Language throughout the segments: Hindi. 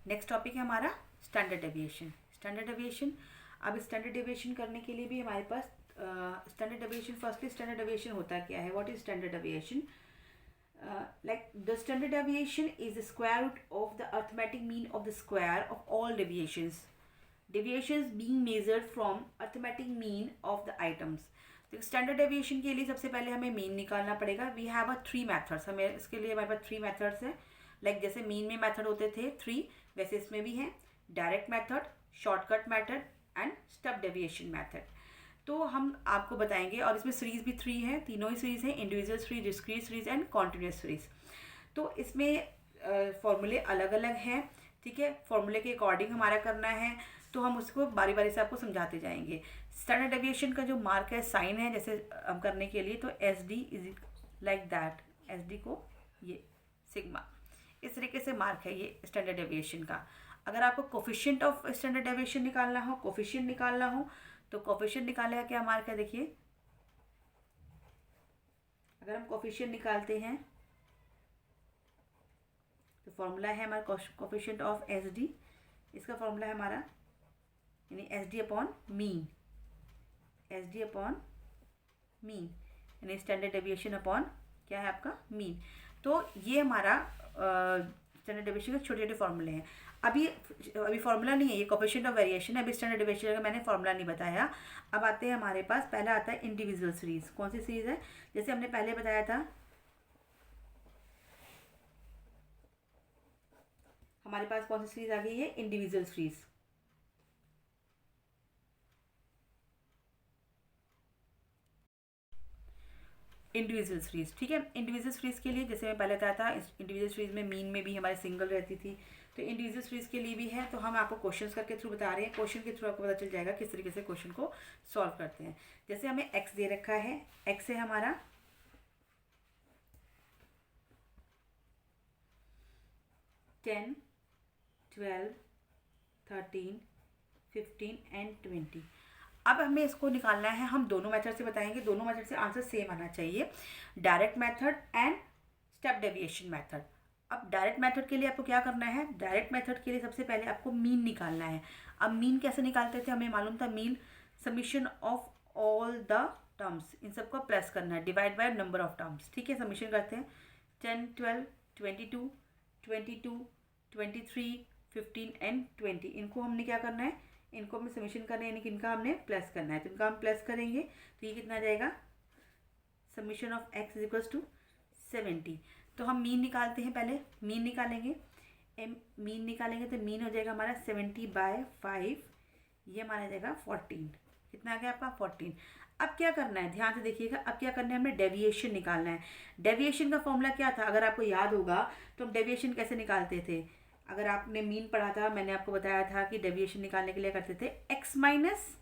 नेक्स्ट टॉपिक है हमारा स्टैंडर्ड डेविएशन। स्टैंडर्ड डेविएशन, अब स्टैंडर्ड डेविएशन करने के लिए भी हमारे पास standard deviation, firstly standard deviation होता क्या है, what is standard deviation? Like the standard deviation is the square root of the arithmetic mean of the square of all deviations. Deviations being measured from arithmetic mean of the items. तो स्टैंडर्ड डेविएशन के लिए सबसे पहले हमें मीन निकालना पड़ेगा। वी हैव अ 3 मेथड्स, हमें इसके लिए हमारे पास 3 मेथड्स हैं। लाइक जैसे मीन में मेथड होते थे 3, वैसे इसमें भी हैं direct method, shortcut method and step deviation method. तो हम आपको बताएंगे, और इसमें सीरीज भी 3 है, तीनों ही सीरीज हैं, individual series, discrete series and continuous series. तो इसमें फॉर्मूले अलग अलग हैं, ठीक है। फॉर्मूले के अकॉर्डिंग हमारा करना है, तो हम उसको बारी बारी से आपको समझाते जाएंगे। स्टैंडर्ड डेविएशन का जो मार्क है, साइन है, जैसे हम करने के लिए तो S D is like that, S D को ये सिग्मा, इस तरीके से मार्क है ये स्टैंडर्ड डेविएशन का। अगर आपको कोफिशिएंट ऑफ स्टैंडर्ड डेविएशन निकालना हो, कोफिशिएंट निकालना हो, तो कोफिशिएंट निकालने का क्या मार्क है, देखिए। अगर हम कोफिशिएंट निकालते हैं तो फॉर्मूला है हमारा कोफिशिएंट ऑफ एस डी, इसका फॉर्मूला है हमारा यानी S D upon mean, S D upon mean यानी स्टैंडर्ड डेविएशन अपॉन क्या है आपका मीन। तो ये हमारा स्टैंडर्ड डेविएशन के छोटे छोटे फॉर्मूले हैं। अभी फॉर्मूला नहीं है, ये कोफिशिएंट ऑफ वेरिएशन है। अभी स्टैंडर्ड डेविएशन का मैंने फॉर्मूला नहीं बताया। अब आते हैं हमारे पास, पहला आता है इंडिविजुअल सीरीज। कौन सी सीरीज है? जैसे हमने पहले बताया था, हमारे पास कौन सी सीरीज आ गई है? Individual series. इंडिविजुअल सीरीज, ठीक है। इंडिविजुअल सीरीज के लिए जैसे मैं पहले बताया था, इंडिविजुअल सीरीज में मीन में भी हमारे सिंगल रहती थी, तो इंडिविजुअल सीरीज के लिए भी है। तो हम आपको क्वेश्चंस करके थ्रू बता रहे हैं, क्वेश्चन के थ्रू आपको पता चल जाएगा किस तरीके से क्वेश्चन को सॉल्व करते हैं। जैसे हमें एक्स दे रखा है, एक्स है हमारा 10, 12, 13, 15 एंड 20। अब हमें इसको निकालना है, हम दोनों मेथड से बताएंगे, दोनों मेथड से आंसर सेम आना चाहिए, direct method and step deviation method. अब डायरेक्ट मेथड के लिए आपको क्या करना है? डायरेक्ट मेथड के लिए सबसे पहले आपको मीन निकालना है। अब मीन कैसे निकालते थे? हमें मालूम था mean summation of all the terms, इन सबको प्लस करना है, divide by number of terms, ठीक है। समीशन करते हैं 10, 12, 22, 22, 23, 15 एंड 20। इनको हमने क्या करना है? इनको हमें समीशन करना है, यानी कि इनका हमने प्लस करना है। तो इनका हम प्लस करेंगे तो ये कितना आ जाएगा? Summation of X is equals to 70। तो हम मीन निकालते हैं, पहले मीन निकालेंगे। मीन निकालेंगे तो मीन हो जाएगा हमारा 70/5, ये हमारा आ जाएगा 14। कितना आ गया आपका? 14। अब क्या करना है, ध्यान से देखिएगा। अब क्या करना है? हमें डेविएशन निकालना है। डेविएशन का फॉर्मूला क्या था? अगर आपको याद होगा तो हम डेविएशन कैसे निकालते थे? अगर आपने मीन पढ़ा था, मैंने आपको बताया था कि डेविएशन निकालने के लिए करते थे x minus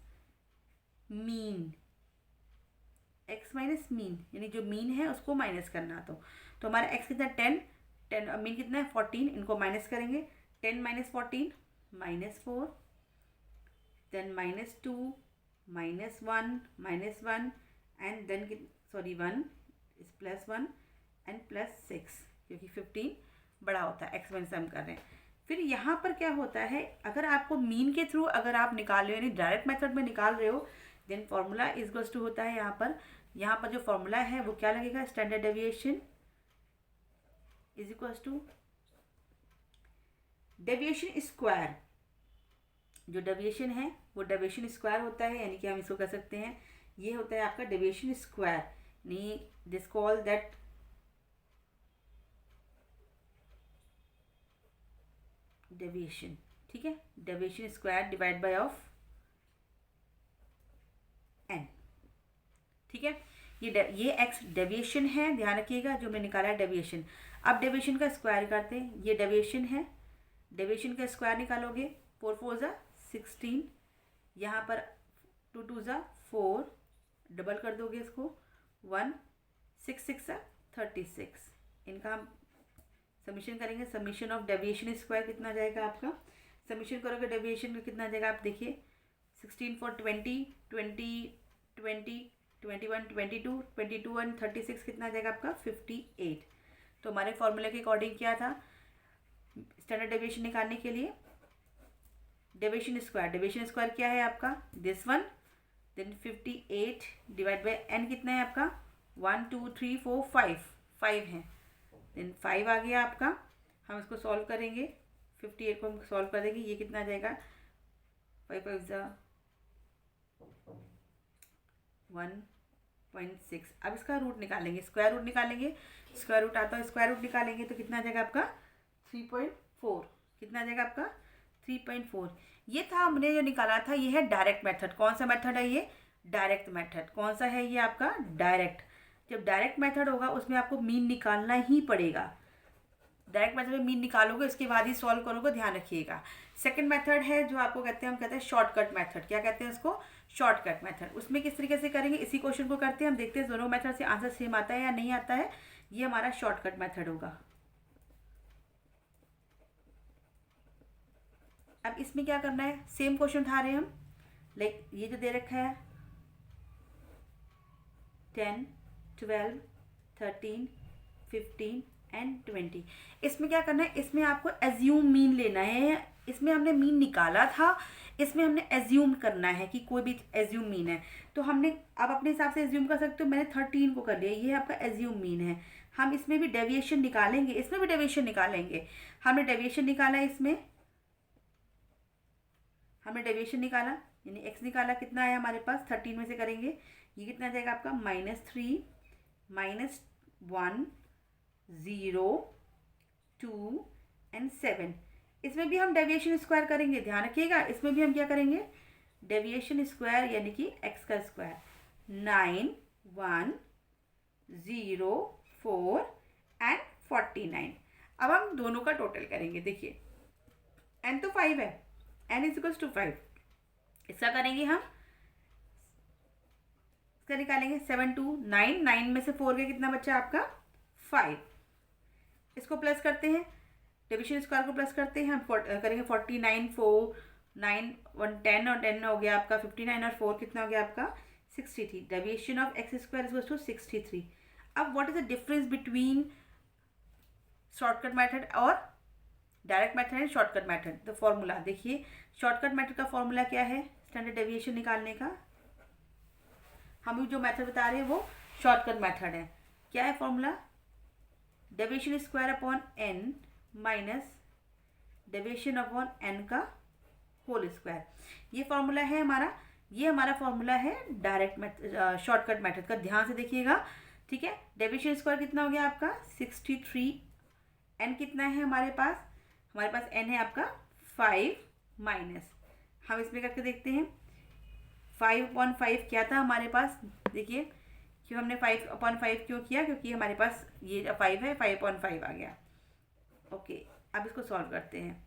mean, x minus mean, यानी जो मीन है उसको माइनस करना। तो हमारा एक्स कितना? 10, 10, मीन कितना है? 14, इनको माइनस करेंगे। 10 - 14 -4, then -2, -1 and then sorry 1 is +1 and +6, क्योंकि 15 बड़ा होता है, एक्स माइनस हम कर रहे हैं। फिर यहाँ पर क्या होता है, अगर आपको मीन के थ्रू अगर आप निकाल रहे हो, यानी डायरेक्ट मेथड में निकाल रहे हो, then formula is equals to होता है यहाँ पर जो फॉर्मूला है वो क्या लगेगा? Standard deviation is equals to deviation square. जो डेविएशन है वो डेविएशन स्क्वायर होता है, यानी कि हम इसको कह सकते हैं ये होता है आपका डेविएशन स्क्वायर, यानी दिस कॉल दैट डेविएशन, ठीक है। Deviation square divide by of N, ठीक है। ये एक्स डेविएशन है, ध्यान रखिएगा, जो हमने निकाला है डेविएशन। अब डेविएशन का स्क्वायर करते हैं, ये डेविएशन है, डेविएशन का स्क्वायर निकालोगे 4 × 4 = 16, यहाँ पर 2 × 2 = 4, डबल कर दोगे इसको 1, 6 × 6 = 36। इनका हम समीशन करेंगे। समीशन ऑफ डेविएशन स्क्वायर कितना जाएगा आपका? समीशन करोगे डेविएशन का कितना जाएगा? आप देखिए 16 × 20, 20, 20, 21, 22, 22 एंड 36 कितना जाएगा आपका? 58। तो हमारे फॉर्मूले के अकॉर्डिंग क्या था? स्टैंडर्ड डेविएशन निकालने के लिए डेविएशन स्क्वायर क्या है आपका this one, then 58 divide by n कितना है आपका 1 2 3 4 5 है, देन 5 आ गया आपका। हम इसको सॉल्व करेंगे, 58 को हम सॉल्व कर देंगे, ये कितना आ जाएगा 5 5 1.6। अब इसका रूट निकालेंगे, स्क्वायर रूट निकालेंगे, स्क्वायर रूट आता है, स्क्वायर रूट निकालेंगे तो कितना आ जाएगा आपका 3.4। कितना आ जाएगा आपका 3.4। ये था हमने जो निकाला था, ये है डायरेक्ट मेथड। कौन सा मेथड है ये? Direct method. कौन सा है ये आपका? डायरेक्ट। जब डायरेक्ट मेथड होगा उसमें आपको मीन निकालना ही पड़ेगा। डायरेक्ट मेथड में मीन निकालोगे, इसके बाद ही सॉल्व करोगे, ध्यान रखिएगा। सेकंड मेथड है जो आपको कहते हैं, हम कहते हैं शॉर्टकट मेथड। क्या कहते हैं उसको? Shortcut method. उसमें किस तरीके से करेंगे, इसी क्वेश्चन को करते हैं, हम देखते हैं दोनों मेथड से आंसर सेम आता है या नहीं आता है। ये हमारा शॉर्टकट मेथड होगा। अब इसमें क्या करना है, सेम क्वेश्चन उठा रहे हैं हम, लाइक ये जो दे रखा है 10 12 13 15 एंड 20। इसमें क्या करना है, इसमें आपको एज्यूम मीन लेना है। इसमें हमने मीन निकाला था, इसमें हमने एज्यूम करना है कि कोई भी एज्यूम मीन है। तो हमने आप अपने हिसाब से एज्यूम कर सकते हो, मैंने 13 को कर लिया, ये आपका एज्यूम मीन है। हम इसमें भी डेविएशन निकालेंगे, इसमें भी डेविएशन निकालेंगे। हमने डेविएशन निकाला, इसमें हमने डेविएशन निकाला यानी x निकाला, कितना है हमारे पास 13 में से करेंगे, ये कितना जाएगा आपका -3 -1 0 2 एंड 7। इसमें भी हम डेविएशन स्क्वायर करेंगे, ध्यान रखिएगा। इसमें भी हम क्या करेंगे, डेविएशन स्क्वायर यानी कि x का स्क्वायर 9 1 0 4 एंड 49। अब हम दोनों का टोटल करेंगे। देखिए n तो 5 है, n इज टू 5। इसका करेंगे हम, इसका निकालेंगे 7 2 9, 9 में से 4 गया, कितना बच्चा आपका 5। इसको प्लस करते हैं, डिविजन स्क्वायर को प्लस करते हैं, हम करेंगे 49 4 9 1 10 और 10 हो गया आपका 59 और 4 कितना हो गया आपका 63। Deviation of X square is to 63। अब what is the difference between shortcut method और direct method and shortcut method? The formula देखिए, शॉर्टकट मेथड का फॉर्मूला क्या है स्टैंडर्ड डेविएशन निकालने का? हम जो मेथड बता रहे हैं वो शॉर्टकट मेथड है। क्या है formula? Deviation square upon n minus deviation upon n का होल स्क्वायर। ये फॉर्मूला है हमारा, ये हमारा फॉर्मूला है डायरेक्ट मेथड, शॉर्टकट मेथड का। ध्यान से देखिएगा, ठीक है। डेविएशन स्क्वायर कितना हो गया आपका 63, n कितना है हमारे पास n है आपका 5 माइनस, हम इसमें करके देखते हैं 5/5 क्या था हमारे पास। देखिए क्यों हमने 5/5 क्यों किया, क्योंकि हमारे पास ये 5 है, 5/5 आ गया। ओके, अब इसको सॉल्व करते हैं।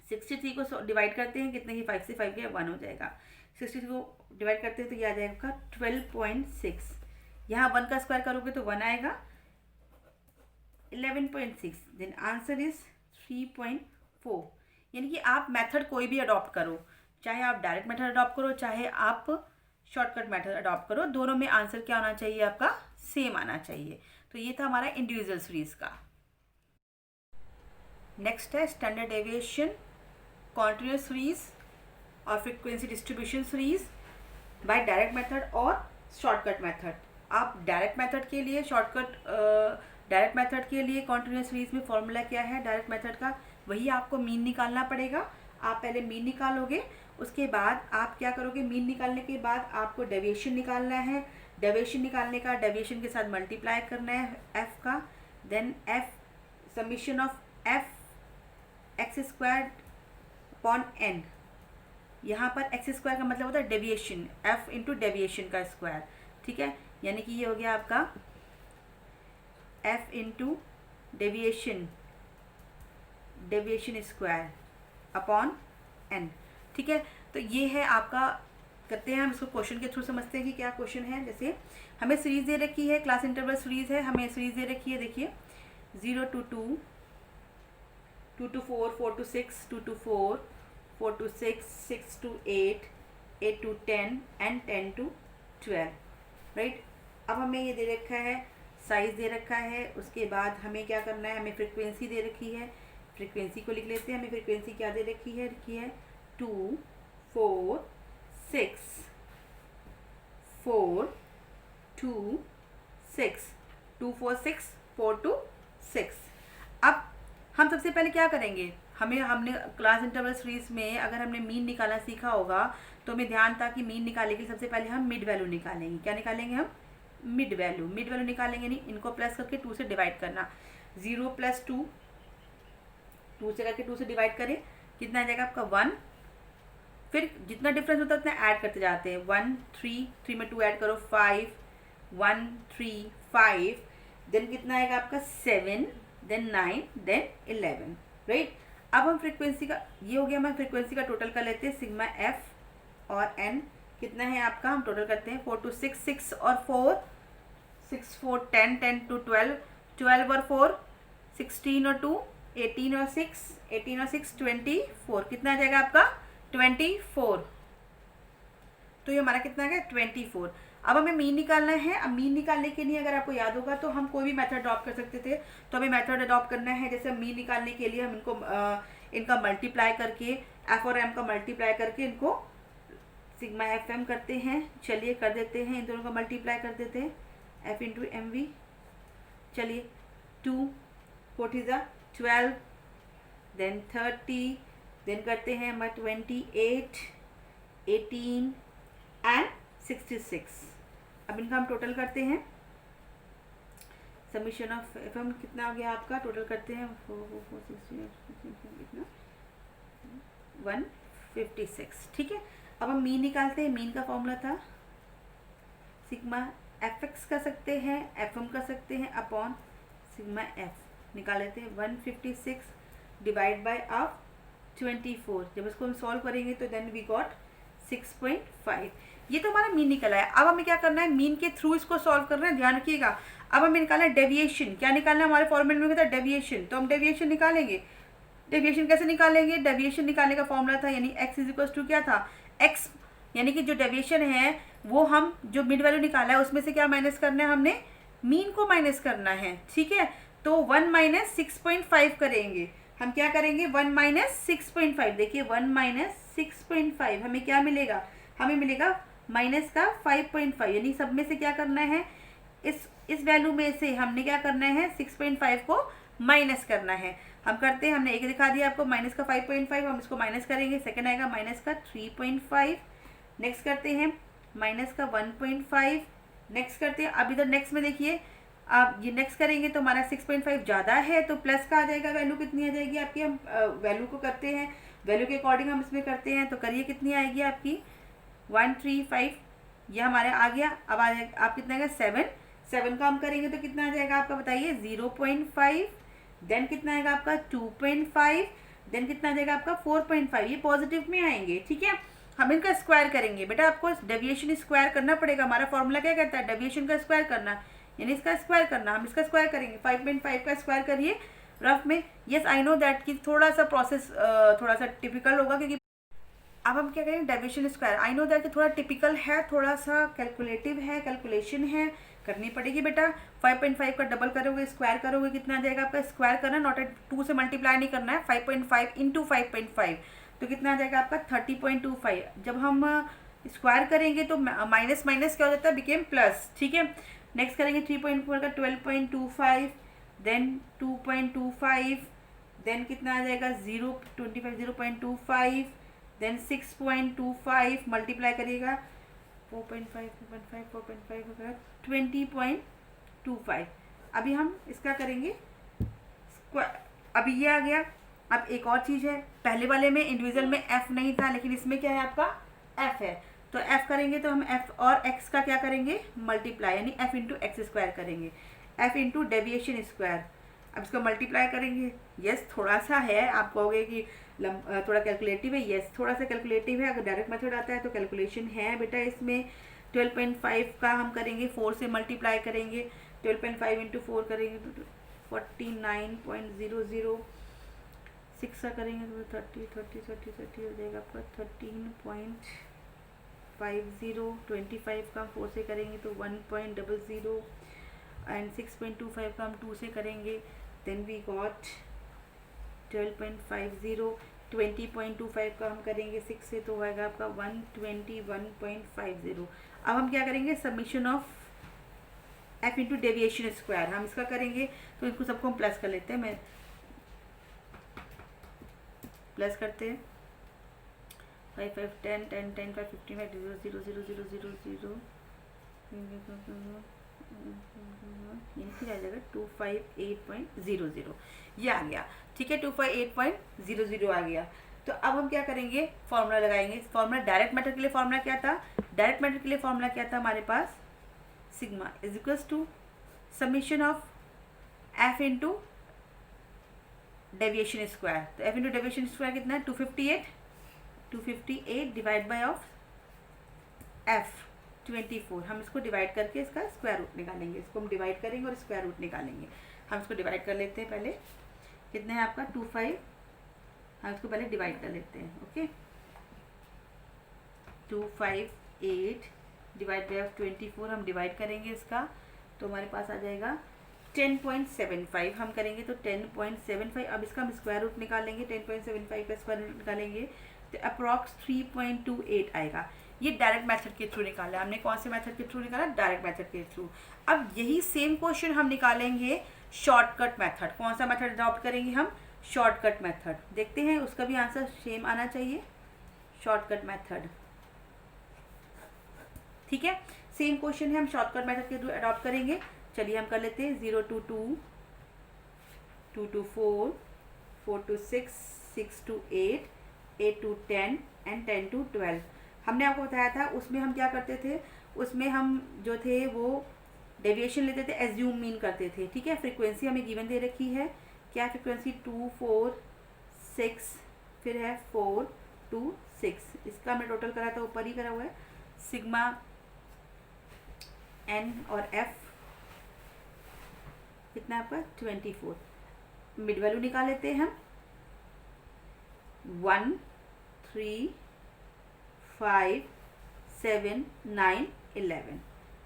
63 को डिवाइड करते हैं, कितने ही 5 से 5 गया 1 हो जाएगा। 63 को डिवाइड करते हैं तो ये आ जाएगा 12.6। यहाँ 1 का स्क्वायर करोगे तो 1 आएगा, 11.6। Then answer is 3.4। यानी कि आप मेथड कोई भी अडॉप्ट करो, चाहे आप डायरेक्ट मेथड अडॉप्ट करो, चाहे आप शॉर्टकट मेथड अडॉप्ट करो, दोनों में आंसर क्या होना चाहिए आपका? सेम आना चाहिए। तो ये था हमारा इंडिविजुअल सीरीज का। नेक्स्ट है स्टैंडर्ड डेविएशन, कॉन्टिन्यूस सीरीज और frequency distribution series by direct method और शॉर्टकट मेथड। आप डायरेक्ट मेथड के लिए डायरेक्ट मेथड के लिए कॉन्टिन्यूस सीरीज में फॉर्मूला क्या है डायरेक्ट मेथड का? वही आपको मीन निकालना पड़ेगा। आप पहले मीन निकालोगे, उसके बाद आप क्या करोगे, मीन निकालने के बाद आपको डेविएशन निकालना है। डेविएशन निकालने का डेविएशन के साथ मल्टीप्लाई करना है एफ का, then F summation of F X square upon N. यहाँ पर एक्स स्क्वायर का मतलब होता है डेविएशन, एफ इंटू डेविएशन का स्क्वायर, ठीक है। यानी कि ये हो गया आपका F into deviation square upon N, ठीक है। तो ये है आपका, करते हैं हम इसको क्वेश्चन के थ्रू समझते हैं कि क्या क्वेश्चन है। जैसे हमें सीरीज दे रखी है, क्लास इंटरवल सीरीज है, हमें सीरीज दे रखी है। देखिए 0 to 2, 2 to 4, 4 to 6, 2 to 4, 4 to 6, 6 to 8, 8 to 10 and 10 to 12, right. अब हमें ये दे रखा है, साइज़ दे रखा है, उसके बाद हमें क्या करना है, हमें फ्रिक्वेंसी दे रखी है, फ्रीक्वेंसी को लिख लेते हैं। हमें फ्रीक्वेंसी क्या दे रखी है 2 4 6 4 2 6 2 4 6 4 2 6। अब हम सबसे पहले क्या करेंगे, हमने क्लास इंटरवल सीरीज में अगर हमने मीन निकालना सीखा होगा तो हमें ध्यान था कि मीन निकालने के लिए सबसे पहले हम मिड वैल्यू निकालेंगे। क्या निकालेंगे हम? मिड वैल्यू निकालेंगे। नहीं, इनको प्लस करके 2 से डिवाइड करना। 0 + 2, 2 से करके 2 से डिवाइड करें, कितना आ जाएगा आपका 1। फिर जितना डिफरेंस होता है उतना ऐड करते जाते हैं। 1 3 3 में 2 ऐड करो 5 1 3 5, देन कितना आएगा आपका 7, देन 9, देन 11, राइट। अब हम फ्रीक्वेंसी का, ये हो गया, हम फ्रीक्वेंसी का टोटल कर लेते हैं। सिग्मा एफ और एन कितना है आपका, हम टोटल करते हैं। 4 2 6 6 और 4 6 4 10 10 2 12 12 और 4 16 और 2 18 और 6 18 और 6 24, कितना आ जाएगा आपका 24। तो ये हमारा कितना आ गया 24। अब हमें मीन निकालना है। अब मीन निकालने के लिए अगर आपको याद होगा तो हम कोई भी मेथड अडॉप्ट कर सकते थे, तो हमें मेथड अडॉप्ट करना है। जैसे मीन निकालने के लिए हम इनका मल्टीप्लाई करके, एफ और एम का मल्टीप्लाई करके इनको सिग्मा एफ एम करते हैं। चलिए कर देते हैं, इन दोनों का मल्टीप्लाई कर देते हैं, एफ इंटू एम वी। चलिए 2 4 12, देन 30, देन करते हैं हमारे 28 18 एंड 66। अब इनका हम टोटल करते हैं। समीशन ऑफ एफ एम कितना हो गया आपका, टोटल करते हैं 156, ठीक है। अब हम मीन निकालते हैं। मीन का फॉर्मूला था सिग्मा एफ एक्स कर सकते हैं, एफ एम कर सकते हैं अपॉन सिग्मा एफ। निकाल लेते हैं 156 डिवाइड बाय ऑफ 24। जब इसको हम सॉल्व करेंगे तो देन वी गॉट 6.5। ये तो हमारा मीन निकला है। अब हमें क्या करना है, मीन के थ्रू इसको सॉल्व करना है, ध्यान रखिएगा। अब हमें निकालना है डेविएशन। क्या निकालना है, हमारे फॉर्मूले में था डेविएशन, तो हम डेविएशन निकालेंगे। डेविएशन कैसे निकालेंगे, डेविएशन निकालने का फॉर्मूला था यानी x = क्या था, x यानी कि जो डेविएशन है वो हम जो मिड वैल्यू निकाला है उसमें से क्या माइनस करना है, हमने मीन को माइनस करना है, ठीक है। तो 1 - 6.5 करेंगे। हम क्या करेंगे 1 - 6.5। देखिए 1 - 6.5 हमें क्या मिलेगा, हमें मिलेगा माइनस का 5.5। यानी सब में से क्या करना है, इस वैल्यू में से हमने क्या करना है 6.5 को माइनस करना है। हम करते हैं, हमने एक दिखा दिया आपको माइनस का 5.5, हम इसको माइनस करेंगे। सेकंड आएगा माइनस का 3.5, नेक्स्ट करते हैं माइनस का 1.5, नेक्स्ट करते हैं। अब इधर नेक्स्ट में देखिए, आप ये नेक्स्ट करेंगे तो हमारा 6.5 ज़्यादा है तो प्लस का आ जाएगा, वैल्यू कितनी आ जाएगी आपकी। हम वैल्यू को करते हैं, वैल्यू के अकॉर्डिंग हम इसमें करते हैं, तो करिए कितनी आएगी आपकी 135। ये हमारे आ गया। अब आ जाएगा आप कितना आएगा 7 का हम करेंगे तो कितना आ जाएगा आपका, बताइए 0.5, देन कितना आएगा आपका 2.5, देन कितना आ जाएगा आपका 4.5। ये पॉजिटिव में आएंगे, ठीक है। हम इनका स्क्वायर करेंगे। बेटा आपको डेविएशन स्क्वायर करना पड़ेगा। हमारा फॉर्मूला क्या कहता है, डेविएशन का स्क्वायर करना, यानी इसका स्क्वायर करना। हम इसका स्क्वायर करेंगे, 5.5 का स्क्वायर करिए रफ में। यस आई नो दैट कि थोड़ा सा प्रोसेस थोड़ा सा टिपिकल होगा, क्योंकि अब हम क्या करेंगे deviation square. I know that कि थोड़ा टिपिकल है, थोड़ा सा कैलकुलेटिव है, कैलकुलेशन है, करनी पड़ेगी बेटा। 5.5 का डबल करोगे, स्क्वायर करोगे, कितना आ जाएगा आपका, स्क्वायर करना, नॉट एट 2 से मल्टीप्लाई नहीं करना है। 5.5 × 5.5 तो कितना आ जाएगा आपका 30.25। जब हम स्क्वायर करेंगे तो माइनस माइनस क्या हो जाता है, बिकेम प्लस, ठीक है। नेक्स्ट करेंगे 3.4 का 12.25, देन 2.25, देन कितना आ जाएगा 0.25, देन 6.25 मल्टीप्लाई करिएगा 4.5 4.5 4.5 होगा 20.25। अभी हम इसका करेंगे अभी ये आ गया। अब एक और चीज़ है, पहले वाले में इंडिविजुअल में f नहीं था, लेकिन इसमें क्या है आपका f है। तो f करेंगे तो हम f और x का क्या करेंगे मल्टीप्लाई, यानी f × x² करेंगे, f × डेविएशन स्क्वायर। अब इसको मल्टीप्लाई करेंगे। यस थोड़ा सा है, आप कहोगे कि थोड़ा कैलकुलेटिव है, यस थोड़ा सा कैलकुलेटिव है। अगर डायरेक्ट मेथड आता है तो कैलकुलेशन है बेटा इसमें। 12.5 का हम करेंगे 4 से मल्टीप्लाई करेंगे, 12.5 × 4 करेंगे तो 49.00, 6 का करेंगे तो 30 हो जाएगा आपका 13.50, 25 का हम 4 से करेंगे तो 1.00 एंड 6.25 का हम 2 से करेंगे, देन वी गॉट 12.50, 20.25 का हम करेंगे 6 से तो होगा आपका 121.50। अब हम क्या करेंगे, summation of F into deviation square हम इसका करेंगे, तो इसको सबको हम प्लस कर लेते हैं। मैं प्लस करते हैं 5 5 10 10 10 5 55 0 0 0 0 0 0 ये फिर आ जाएगा 258.00 ये आ गया। ठीक है, 258.00 आ गया। तो अब हम क्या करेंगे, फॉर्मूला लगाएंगे। फॉर्मूला डायरेक्ट मेथड के लिए फॉर्मूला क्या था, डायरेक्ट मेथड के लिए फॉर्मूला क्या था हमारे पास, sigma is equals to summation of F into deviation square. तो एफ इंटू डेविएशन स्क्वायर कितना है, 258 डिवाइड बाय ऑफ एफ 24। हम इसको डिवाइड करके इसका स्क्वायर रूट निकालेंगे। इसको हम डिवाइड करेंगे और स्क्वायर रूट निकालेंगे। हम इसको डिवाइड कर लेते हैं पहले, कितना है आपका 25, हम इसको पहले डिवाइड कर लेते हैं। ओके, 258 डिवाइड बाय ऑफ 24 हम डिवाइड करेंगे इसका, तो हमारे पास आ जाएगा 10.75 हम करेंगे, तो 10.75। अब इसका हम स्क्वायर रूट निकालेंगे, 10.75 का स्क्वायर रूट निकालेंगे तो अप्रॉक्स 3.28 आएगा। ये डायरेक्ट मेथड के थ्रू निकाला हमने। कौन से मेथड के थ्रू निकाला, डायरेक्ट मेथड के थ्रू। अब यही सेम क्वेश्चन हम निकालेंगे शॉर्टकट मेथड। कौन सा मेथड अडॉप्ट करेंगे हम, शॉर्टकट मेथड। देखते हैं उसका भी आंसर सेम आना चाहिए, शॉर्टकट मेथड। ठीक है, सेम क्वेश्चन है, हम शॉर्टकट मेथड के थ्रू अडॉप्ट करेंगे। चलिए हम कर लेते हैं 0 to 2, 2 to 4, 4 to 6, 6 to 8, 8 to 10 and 10 to 12। हमने आपको बताया था उसमें हम क्या करते थे, उसमें हम जो थे वो डेविएशन लेते थे, एज्यूम मीन करते थे। ठीक है, फ्रीक्वेंसी हमें गिवन दे रखी है, क्या फ्रीक्वेंसी 2 4 6, फिर है 4 2 6। इसका हमने टोटल करा था, ऊपर ही करा हुआ है, सिग्मा एन और एफ कितना आपका 24। मिड वैल्यू निकाल लेते हैं हम, 1 3 5 7 9 11।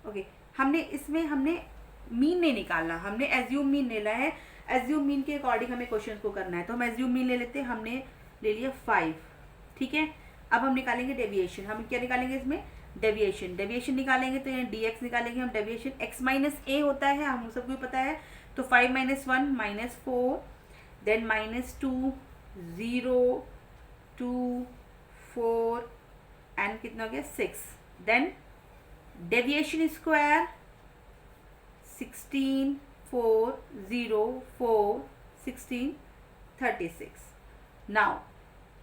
ओके, हमने इसमें मीन नहीं निकालना, हमने एज्यूम मीन लेना है। एज्यूम मीन के अकॉर्डिंग हमें क्वेश्चन को करना है, तो हम एज्यूम मीन ले लेते हैं। हमने ले लिया 5। ठीक है, अब हम निकालेंगे डेविएशन। हम क्या निकालेंगे इसमें, डेविएशन। डेविएशन निकालेंगे तो डी एक्स निकालेंगे हम। डेविएशन x माइनस ए होता है, हम सबको पता है। तो 5 - 1 -4, देन -2 0 2 4 एंड कितना हो गया 6। Then deviation square 16 4 0 4 16 36। नाउ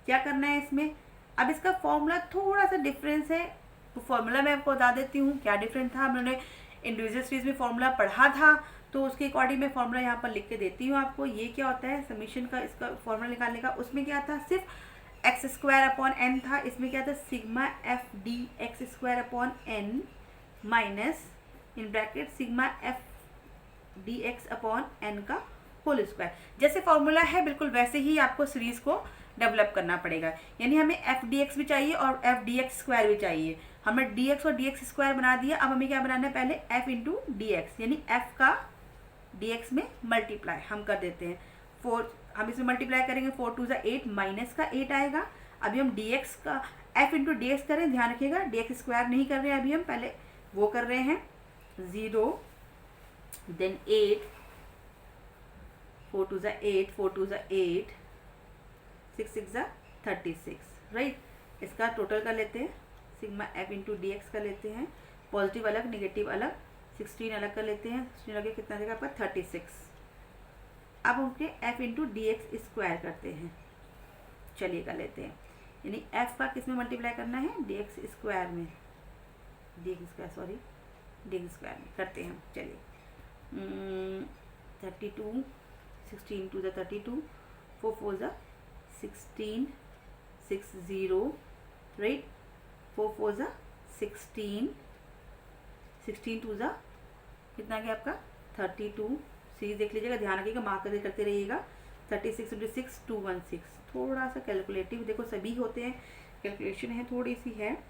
क्या करना है इसमें, अब इसका फॉर्मूला थोड़ा सा डिफरेंस है, तो फॉर्मूला मैं आपको बता देती हूँ क्या डिफरेंस था। हमने इंडिविजुअल सीरीज में फॉर्मूला पढ़ा था, तो उसके अकॉर्डिंग मैं फॉर्मूला यहाँ पर लिख के देती हूँ आपको। ये क्या होता है, समीशन का इसका फॉर्मूला निकालने का, उसमें क्या था, सिर्फ एक्स स्क्वायर अपॉन एन था। इसमें क्या था, sigma F D X square upon N minus in bracket sigma F D X upon N का होल स्क्वायर। जैसे फॉर्मूला है बिल्कुल वैसे ही आपको सीरीज को डेवलप करना पड़ेगा। यानी हमें एफ डी एक्स भी चाहिए और एफ डी एक्स स्क्वायर भी चाहिए। हमें डी एक्स और डी एक्स स्क्वायर बना दिया। अब हमें क्या बनाना है, पहले एफ इंटू डी एक्स, यानी एफ का डी एक्स में मल्टीप्लाई हम कर देते हैं। 4 हम इसमें मल्टीप्लाई करेंगे, 4 2 = 8 माइनस का 8 आएगा। अभी हम डी एक्स का एफ इंटू डी एक्स करें, ध्यान रखिएगा डी एक्स स्क्वायर नहीं कर रहे हैं, अभी हम पहले वो कर रहे हैं 0 देन 8 4 2 = 8 4 2 = 8 6 6 = 36 राइट। इसका टोटल कर लेते हैं, sigma F into D x कर लेते हैं, पॉजिटिव अलग नेगेटिव अलग, 16 अलग कर लेते हैं, 16 लगे कितना देगा आपका 36। अब हम F into D X square करते हैं, चलिए कर लेते हैं। यानी एफ का किस में मल्टीप्लाई करना है, डी एक्स स्क्वायर में, D X square sorry D X square में करते हैं हम। चलिए 32 16 2 = 32 4 4 = 16 6 0 राइट, 4 4 = 16 16 2 = कितना गया आपका 32। सीरीज देख लीजिएगा, ध्यान रखिएगा, मार्क करते रहिएगा। 36 × 6 216। थोड़ा सा कैलकुलेटिव, देखो सभी होते हैं, कैलकुलेशन है थोड़ी सी है,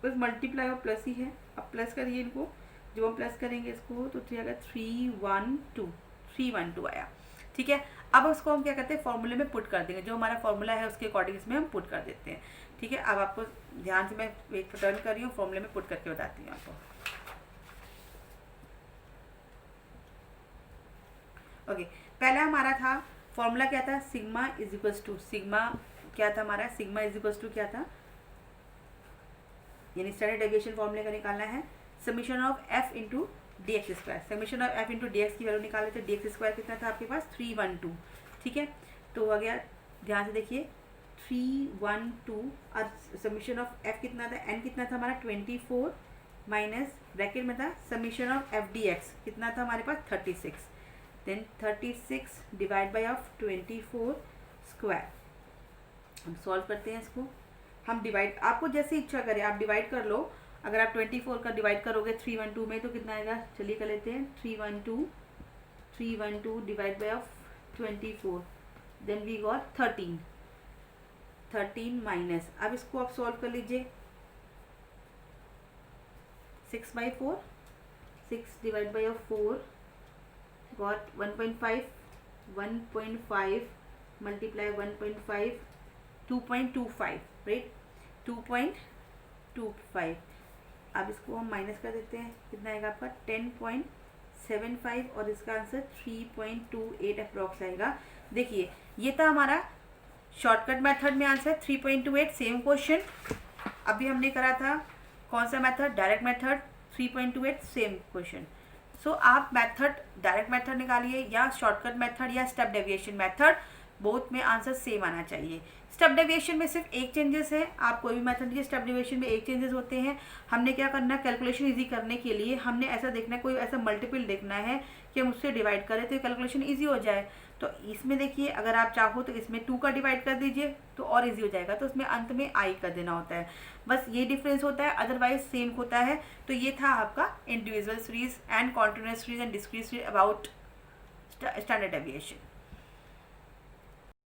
बस मल्टीप्लाई और प्लस ही है। अब प्लस करिए इनको, जब हम प्लस करेंगे इसको तो 3 आएगा 312 312 आया। ठीक है। अब उसको हम क्या करते हैं, फॉर्मूले में पुट कर देंगे, जो हमारा फॉर्मूला है उसके अकॉर्डिंग इसमें हम पुट कर देते हैं। ठीक है, अब आपको ध्यान से मैं एक टर्न कर रही हूँ, फॉर्मूले में पुट करके बताती हूँ आपको। ओके, पहला हमारा था फॉर्मूला क्या था, sigma is equals to, sigma क्या था हमारा, सिग्मा इज इक्वल्स टू क्या था, यानी स्टैंडर्ड डेविएशन फॉर्मूले का निकालना है, summation of F into D X square. Summation of F into D x की वैल्यू निकाले थे, डी एक्स स्क्वायर कितना था आपके पास 312। ठीक है, तो हो गया, ध्यान से देखिए 312, और समीशन ऑफ एफ कितना था, एन कितना था हमारा 24, माइनस ब्रैकेट में था summation of F D X कितना था हमारे पास 36, then 36 divide by of 24 square. हम सॉल्व करते हैं इसको, हम डिवाइड, आपको जैसे इच्छा करे आप डिवाइड कर लो। अगर आप 24 का डिवाइड करोगे 312 में तो कितना आएगा, चलिए कर लेते हैं, 312 divide by of 24, then we got 13 minus, अब इसको आप सॉल्व कर लीजिए, 6/4, 6 divide by of 4 got 1.5 multiply 1.5 2.25, right, 2.25। अब इसको हम माइनस कर देते हैं, कितना आएगा आपका 10.75, और इसका आंसर 3.28 अप्रॉक्स आएगा। देखिए ये था हमारा शॉर्टकट मेथड में आंसर 3.28। सेम क्वेश्चन अभी हमने करा था, कौन सा method, direct method, 3.28 same question. So आप मेथड डायरेक्ट मेथड निकालिए या शॉर्टकट मेथड या स्टेप डेविएशन मेथड, बोथ में आंसर सेम आना चाहिए। स्टेप डेविएशन में सिर्फ एक चेंजेस है, आप कोई भी मेथड लीजिए, स्टेप डेविएशन में एक चेंजेस होते हैं। हमने क्या करना है, कैलकुलेशन इजी करने के लिए हमने ऐसा देखना है, कोई ऐसा मल्टीपल देखना है कि हम उससे डिवाइड करें तो कैलकुलेशन इजी हो जाए। तो इसमें देखिए, अगर आप चाहो तो इसमें 2 का डिवाइड कर दीजिए तो और इजी हो जाएगा, तो उसमें अंत में आई कर देना होता है, बस ये डिफरेंस होता है, अदरवाइज सेम होता है। तो ये था आपका individual series and continuous series and discrete series about standard deviation.